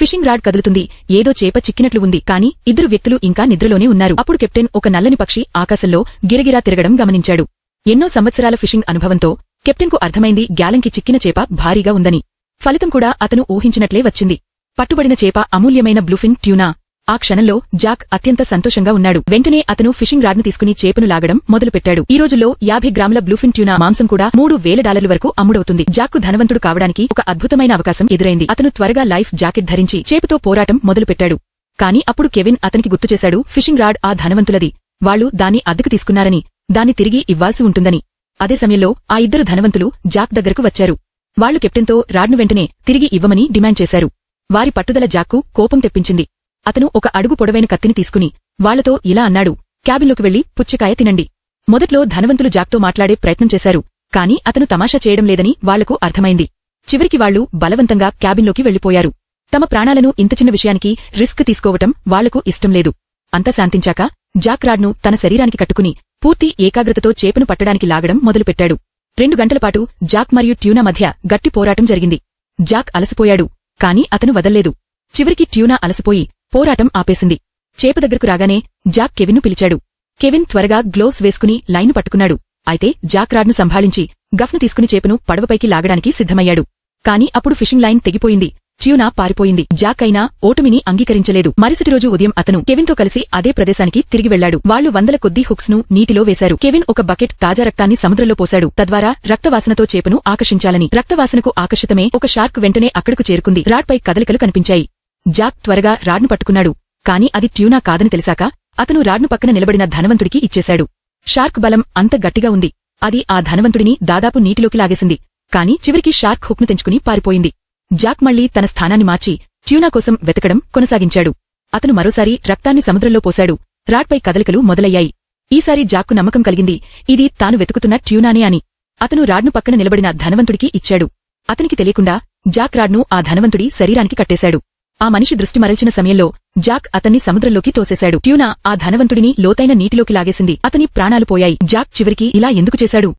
Fishing rod కదులుతుంది. ఏదో చేప చిక్కినట్లు ఉంది. కాని ఇద్దరు వ్యక్తులు ఇంకా నిద్రలోనే ఉన్నారు. అప్పుడు కెప్టెన్ ఒక నల్లని పక్షి ఆకాశంలో గిరగిరా తిరగడం గమనించాడు. ఎన్నో సంవత్సరాల ఫిషింగ్ అనుభవంతో కెప్టెన్కు అర్థమైంది గ్యాలంకి చిక్కిన చేప భారీగా ఉందని. ఫలితం కూడా అతను ఊహించినట్లే వచ్చింది. పట్టుబడిన చేప అమూల్యమైన బ్లూఫిన్ ట్యూనా. ఆ క్షణంలో జాక్ అత్యంత సంతోషంగా ఉన్నాడు. వెంటనే అతను ఫిషింగ్ రాడ్ను తీసుకుని చేపను లాగడం మొదలుపెట్టాడు. ఈ రోజుల్లో 50 గ్రాముల బ్లూఫిన్ ట్యూనా మాంసం కూడా $3000 వరకు అమ్ముడవుతుంది. జాక్కు ధనవంతుడు కావడానికి ఒక అద్భుతమైన అవకాశం ఎదురైంది. అతను త్వరగా లైఫ్ జాకెట్ ధరించి చేపతో పోరాటం మొదలుపెట్టాడు. కాని అప్పుడు కెవిన్ అతనికి గుర్తుచేశాడు, ఫిషింగ్ రాడ్ ఆ ధనవంతులది. వాళ్లు దాన్ని అద్దెకు తీసుకున్నారని, దాన్ని తిరిగి ఇవ్వాల్సి ఉంటుందని. అదే సమయంలో ఆ ఇద్దరు ధనవంతులు జాక్ దగ్గరకు వచ్చారు. వాళ్లు కెప్టెన్తో రాడ్ను వెంటనే తిరిగి ఇవ్వమని డిమాండ్ చేశారు. వారి పట్టుదల జాక్కు కోపం తెప్పించింది. అతను ఒక అడుగు పొడవైన కత్తిని తీసుకుని వాళ్లతో ఇలా అన్నాడు, క్యాబిన్లోకి వెళ్లి పుచ్చకాయ తినండి. మొదట్లో ధనవంతులు జాక్తో మాట్లాడే ప్రయత్నం చేశారు. కాని అతను తమాషా చేయడం లేదని వాళ్లకు అర్థమైంది. చివరికి వాళ్లు బలవంతంగా క్యాబిన్లోకి వెళ్లిపోయారు. తమ ప్రాణాలను ఇంత చిన్న విషయానికి రిస్క్ తీసుకోవటం వాళ్లకు ఇష్టం లేదు. అంతా శాంతించాక జాక్ రాడ్ను తన శరీరానికి కట్టుకుని పూర్తి ఏకాగ్రతతో చేపను పట్టడానికి లాగడం మొదలుపెట్టాడు. 2 గంటలపాటు జాక్ మరియు ట్యూనా మధ్య గట్టి పోరాటం జరిగింది. జాక్ అలసిపోయాడు. కాని అతను వదల్లేదు. చివరికి ట్యూనా అలసిపోయి పోరాటం ఆపేసింది. చేప దగ్గరకు రాగానే జాక్ కెవిన్ను పిలిచాడు. కెవిన్ త్వరగా గ్లోవ్స్ వేసుకుని లైను పట్టుకున్నాడు. అయితే జాక్ రాడ్ను సంభాళించి గఫ్ను తీసుకుని చేపను పడవపైకి లాగడానికి సిద్ధమయ్యాడు. కాని అప్పుడు ఫిషింగ్ లైన్ తెగిపోయింది. ట్యూనా పారిపోయింది. జాక్ అయినా ఓటమిని అంగీకరించలేదు. మరుసటి రోజు ఉదయం అతను కెవిన్తో కలిసి అదే ప్రదేశానికి తిరిగి వెళ్లాడు. వాళ్లు 100 కొద్దీ హుక్స్ ను నీటిలో వేశారు. కెవిన్ ఒక బకెట్ తాజా రక్తాన్ని సముద్రంలో పోశాడు. తద్వారా రక్తవాసనతో చేపను ఆకర్షించాలని. రక్తవాసనకు ఆకర్షితమే ఒక షార్క్ వెంటనే అక్కడకు చేరుకుంది. రాడ్పై కదలికలు కనిపించాయి. జాక్ త్వరగా రాడ్ను పట్టుకున్నాడు. కాని అది ట్యూనా కాదని తెలిసాక అతను రాడ్ను పక్కన నిలబడిన ధనవంతుడికి ఇచ్చేశాడు. షార్క్ బలం అంత గట్టిగా ఉంది. అది ఆ ధనవంతుడిని దాదాపు నీటిలోకి లాగేసింది. కాని చివరికి షార్క్ హుక్ను తెంచుకుని పారిపోయింది. జాక్ మళ్లీ తన స్థానాన్ని మార్చి ట్యూనా కోసం వెతకడం కొనసాగించాడు. అతను మరోసారి రక్తాన్ని సముద్రంలో పోశాడు. రాడ్పై కదలికలు మొదలయ్యాయి. ఈసారి జాక్కు నమ్మకం కలిగింది, ఇది తాను వెతుకుతున్న ట్యూనానే అని. అతను రాడ్ను పక్కన నిలబడిన ధనవంతుడికి ఇచ్చాడు. అతనికి తెలియకుండా జాక్ రాడ్ను ఆ ధనవంతుడి శరీరానికి కట్టేశాడు. ఆ మనిషి దృష్టి మరల్చిన సమయంలో జాక్ అతన్ని సముద్రంలోకి తోసేశాడు. ట్యూనా ఆ ధనవంతుడిని లోతైన నీటిలోకి లాగేసింది. అతని ప్రాణాలు పోయాయి. జాక్ చివరికి ఇలా ఎందుకు చేశాడు?